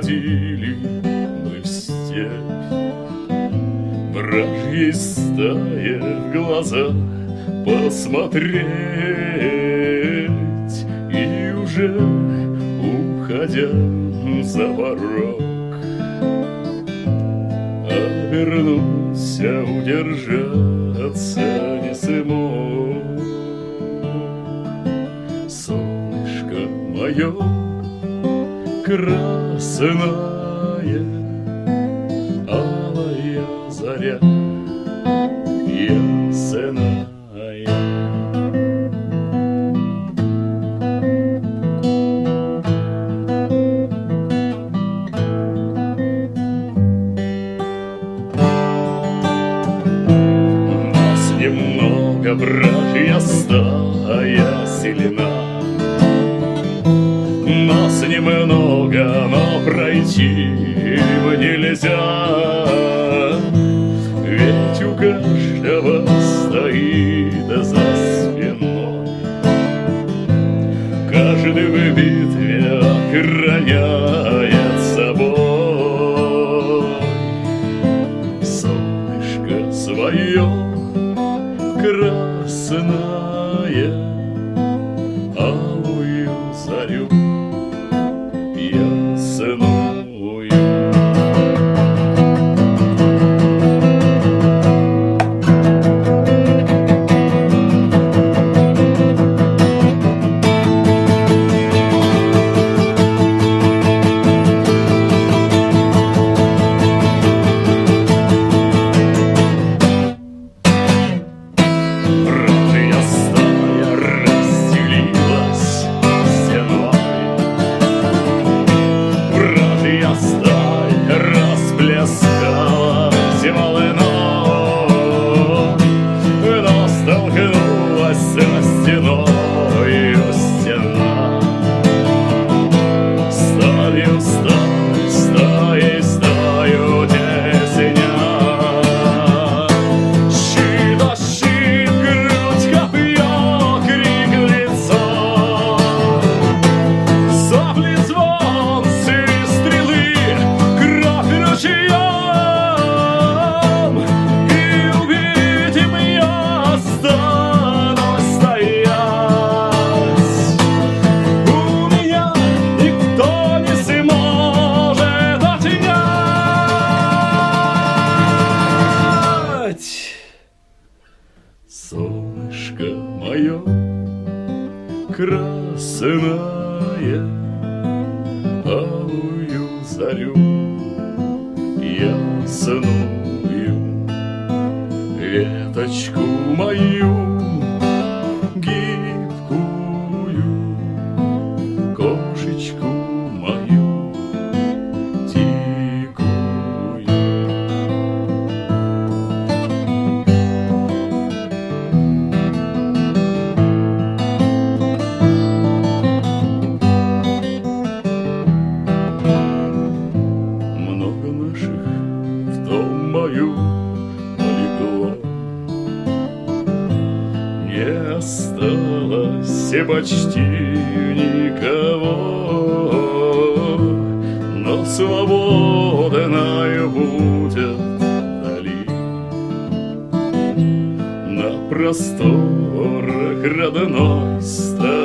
уходили мы в степь, вражьей стае в глаза посмотреть, и уже уходя за порог обернуться, удержаться не смог. Солнышко мое красное, алая заря ясная. Нас немного, братья, стая сильна. Нас немного, но пройти нельзя, ведь у каждого стоит за спиной, каждый в битве охраняет собой солнышко свое красное, алую зарю ясную. Братья стая разделилась стеной, братья стая расплескалась волной, но столкнулась со стеною стена. Стаю, стаю, стаей, стаю тесня. Щит о щит, грудь, копье, крик, лицо, сабли, звон, свист стрелы, кровь ручьем, и убить им я останусь стоять. У меня никто не сможет отнять. Солнышко мое красное, алую зарю ясную, веточку мою гибкую, кошечку мою дикую. Много наших в том бою полегло, не осталось и почти никого, но свободною будет вдали, на просторах родной страны.